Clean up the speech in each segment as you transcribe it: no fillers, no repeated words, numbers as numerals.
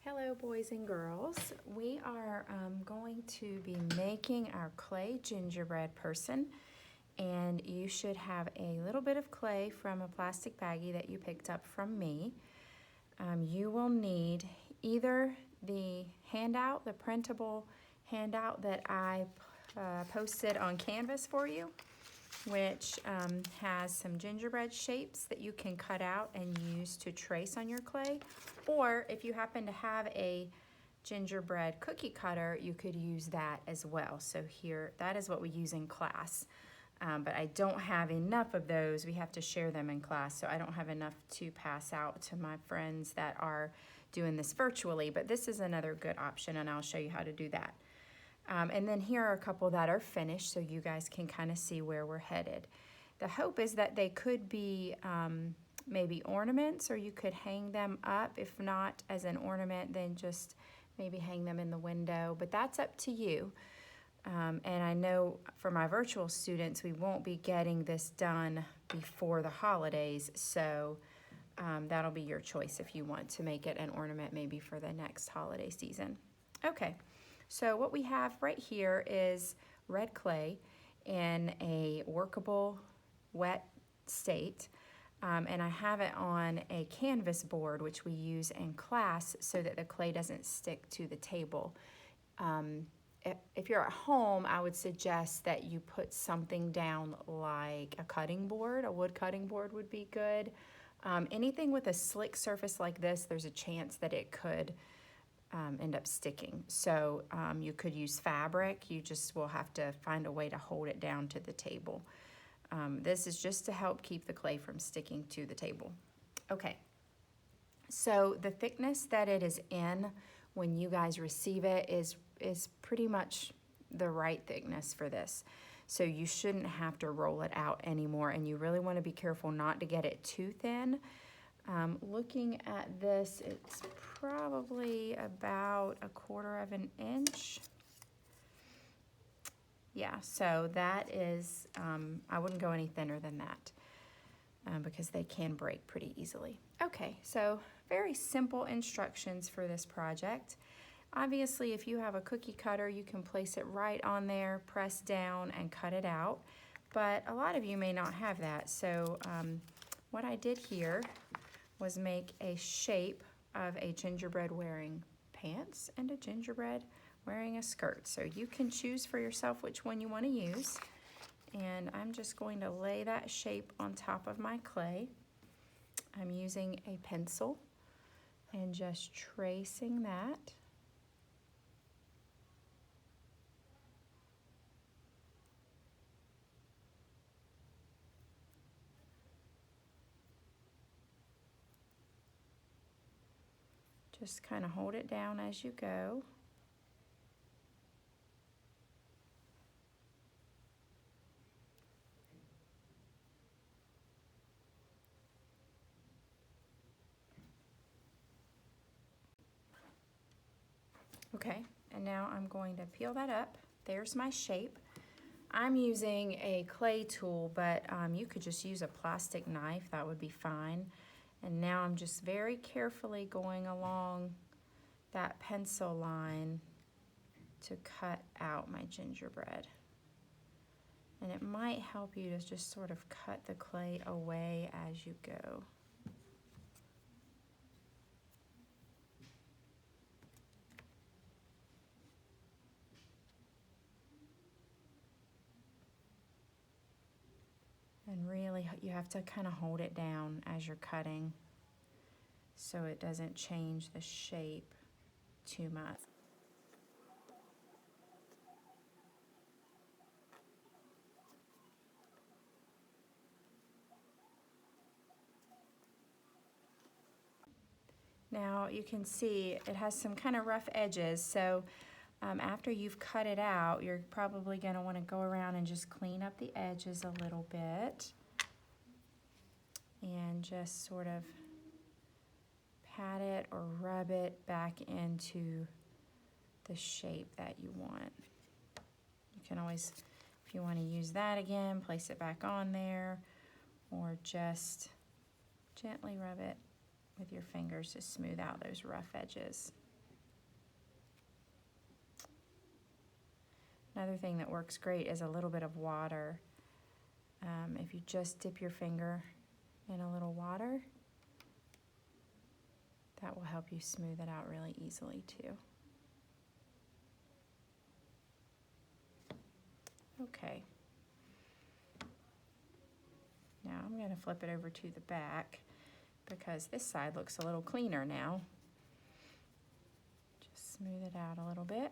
Hello boys and girls. We are going to be making our clay gingerbread person, and you should have a little bit of clay from a plastic baggie that you picked up from me. You will need either the handout, the printable handout that I posted on Canvas for you, which has some gingerbread shapes that you can cut out and use to trace on your clay. Or if you happen to have a gingerbread cookie cutter, you could use that as well. So here, that is what we use in class. But I don't have enough of those. We have to share them in class, so I don't have enough to pass out to my friends that are doing this virtually. But this is another good option, and I'll show you how to do that. And then here are a couple that are finished so you guys can kind of see where we're headed. The hope is that they could be maybe ornaments, or you could hang them up. If not as an ornament, then just maybe hang them in the window, but that's up to you. And I know for my virtual students, we won't be getting this done before the holidays, so that'll be your choice if you want to make it an ornament maybe for the next holiday season. Okay. So what we have right here is red clay in a workable wet state, and I have it on a canvas board, which we use in class so that the clay doesn't stick to the table. If you're at home, I would suggest that you put something down like a cutting board. A wood cutting board would be good. Anything with a slick surface like this, there's a chance that it could end up sticking. So you could use fabric. You just will have to find a way to hold it down to the table. This is just to help keep the clay from sticking to the table. Okay, so the thickness that it is in when you guys receive it is pretty much the right thickness for this. So you shouldn't have to roll it out anymore, and you really want to be careful not to get it too thin. Looking at this, it's probably about 1/4 of an inch. Yeah, so that is, I wouldn't go any thinner than that because they can break pretty easily. Okay, so very simple instructions for this project. Obviously, if you have a cookie cutter, you can place it right on there, press down, and cut it out. But a lot of you may not have that, so what I did here was make a shape of a gingerbread wearing pants and a gingerbread wearing a skirt. So you can choose for yourself which one you want to use. And I'm just going to lay that shape on top of my clay. I'm using a pencil and just tracing that. Just kind of hold it down as you go. Okay, and now I'm going to peel that up. There's my shape. I'm using a clay tool, but you could just use a plastic knife. That would be fine. And now I'm just very carefully going along that pencil line to cut out my gingerbread. And it might help you to just sort of cut the clay away as you go. And really, you have to kind of hold it down as you're cutting so it doesn't change the shape too much. Now you can see it has some kind of rough edges, so after you've cut it out, you're probably going to want to go around and just clean up the edges a little bit and just sort of pat it or rub it back into the shape that you want. You can always, if you want to use that again, place it back on there, or just gently rub it with your fingers to smooth out those rough edges. Another thing that works great is a little bit of water. If you just dip your finger in a little water, that will help you smooth it out really easily too. Okay. Now I'm going to flip it over to the back because this side looks a little cleaner now. Just smooth it out a little bit.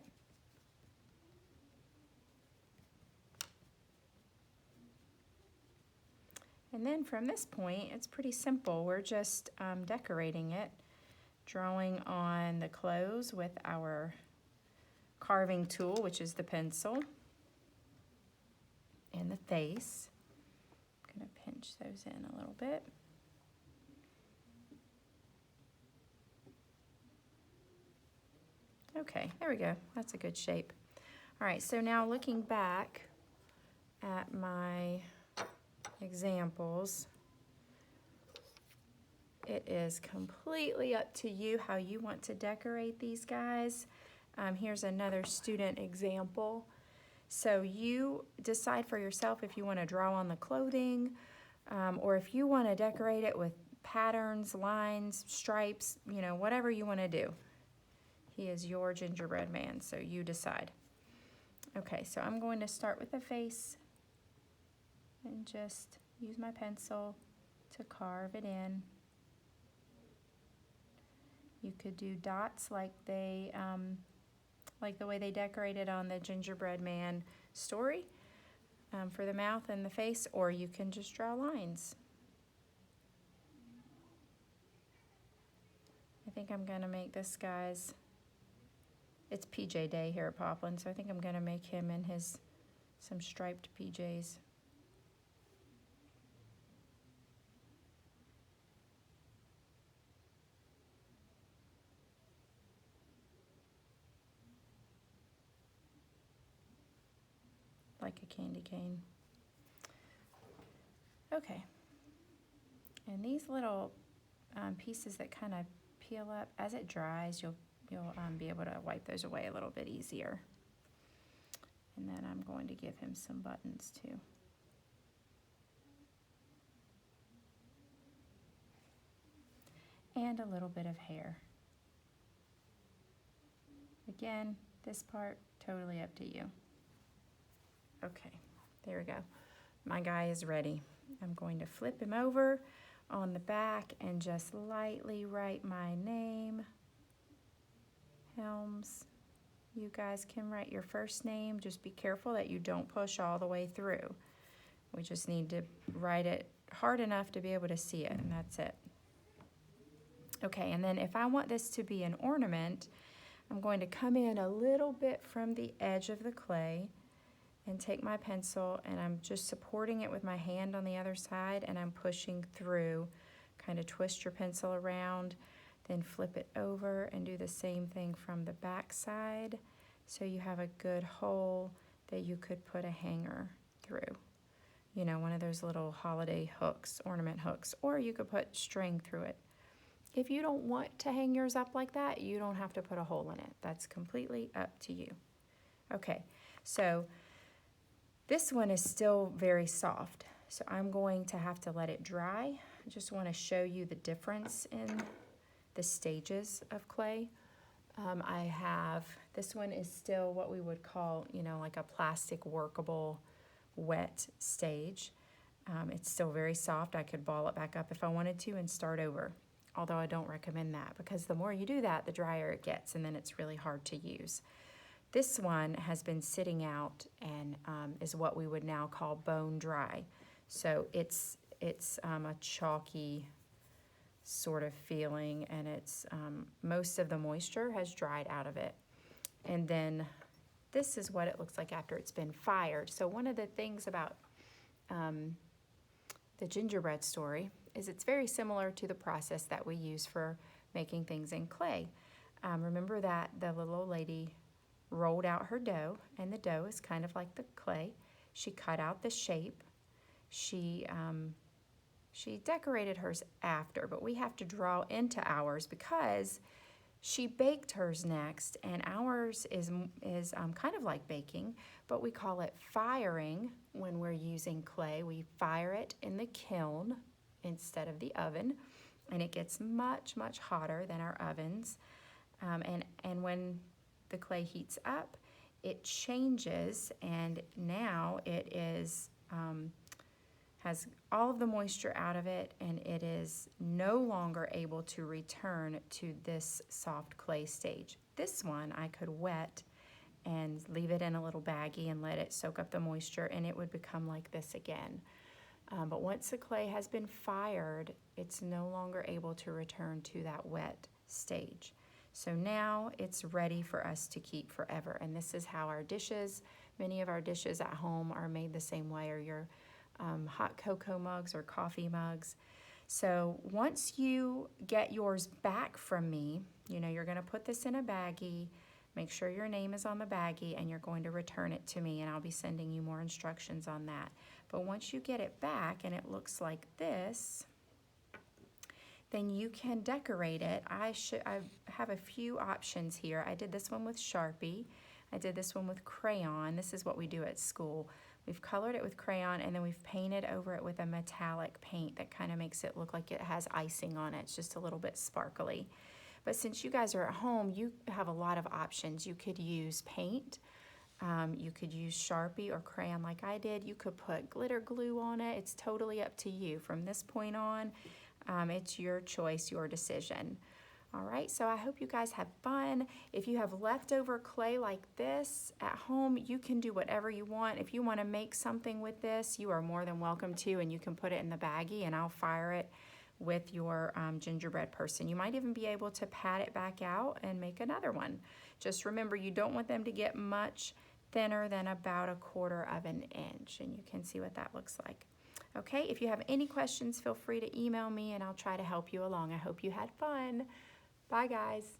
And then from this point, it's pretty simple. We're just decorating it, drawing on the clothes with our carving tool, which is the pencil, and the face. I'm going to pinch those in a little bit. Okay, there we go. That's a good shape. All right, so now looking back at my examples, it is completely up to you how you want to decorate these guys. Here's another student example. So you decide for yourself if you want to draw on the clothing, or if you want to decorate it with patterns, lines, stripes, you know, whatever you want to do. He is your gingerbread man, so you decide. Okay, so I'm going to start with the face and just use my pencil to carve it in. You could do dots like the way they decorated on the Gingerbread Man story for the mouth and the face, or you can just draw lines. I think I'm going to make this guy's, it's PJ day here at Poplin, so I think I'm going to make him in some striped PJs. Like a candy cane. Okay. And these little pieces that kind of peel up, as it dries, you'll be able to wipe those away a little bit easier. And then I'm going to give him some buttons too. And a little bit of hair. Again, this part, totally up to you. Okay, there we go. My guy is ready. I'm going to flip him over on the back and just lightly write my name. Helms. You guys can write your first name. Just be careful that you don't push all the way through. We just need to write it hard enough to be able to see it, and that's it. Okay, and then if I want this to be an ornament, I'm going to come in a little bit from the edge of the clay and take my pencil, and I'm just supporting it with my hand on the other side, and I'm pushing through. Kind of twist your pencil around, then flip it over and do the same thing from the back side, so you have a good hole that you could put a hanger through. You know, one of those little holiday hooks, ornament hooks, or you could put string through it. If you don't want to hang yours up like that, you don't have to put a hole in it. That's completely up to you. Okay, so this one is still very soft, so I'm going to have to let it dry. I just want to show you the difference in the stages of clay. This one is still what we would call, you know, like a plastic workable wet stage. It's still very soft. I could ball it back up if I wanted to and start over, although I don't recommend that because the more you do that, the drier it gets, and then it's really hard to use. This one has been sitting out and is what we would now call bone dry. So it's a chalky sort of feeling, and it's most of the moisture has dried out of it. And then this is what it looks like after it's been fired. So one of the things about the gingerbread story is it's very similar to the process that we use for making things in clay. Remember that the little old lady rolled out her dough, and the dough is kind of like the clay. She cut out the shape. She decorated hers after, but we have to draw into ours because She baked hers next, and ours is kind of like baking, but we call it firing when we're using clay. We fire it in the kiln instead of the oven, and it gets much, much hotter than our ovens. And when the clay heats up, it changes, and now it is has all of the moisture out of it, and it is no longer able to return to this soft clay stage. This one I could wet and leave it in a little baggie and let it soak up the moisture, and it would become like this again. But once the clay has been fired, it's no longer able to return to that wet stage. So now it's ready for us to keep forever. And this is how our dishes, many of our dishes at home are made the same way, or your hot cocoa mugs or coffee mugs. So once you get yours back from me, you're going to put this in a baggie, make sure your name is on the baggie, and you're going to return it to me, and I'll be sending you more instructions on that. But once you get it back and it looks like this, then you can decorate it. I have a few options here. I did this one with Sharpie. I did this one with crayon. This is what we do at school. We've colored it with crayon, and then we've painted over it with a metallic paint that kind of makes it look like it has icing on it. It's just a little bit sparkly. But since you guys are at home, you have a lot of options. You could use paint. You could use Sharpie or crayon like I did. You could put glitter glue on it. It's totally up to you. From this point on, it's your choice, your decision. All right, so I hope you guys have fun. If you have leftover clay like this at home, you can do whatever you want. If you want to make something with this, you are more than welcome to, and you can put it in the baggie, and I'll fire it with your gingerbread person. You might even be able to pat it back out and make another one. Just remember, you don't want them to get much thinner than about 1/4 of an inch, and you can see what that looks like. Okay, if you have any questions, feel free to email me, and I'll try to help you along. I hope you had fun. Bye, guys.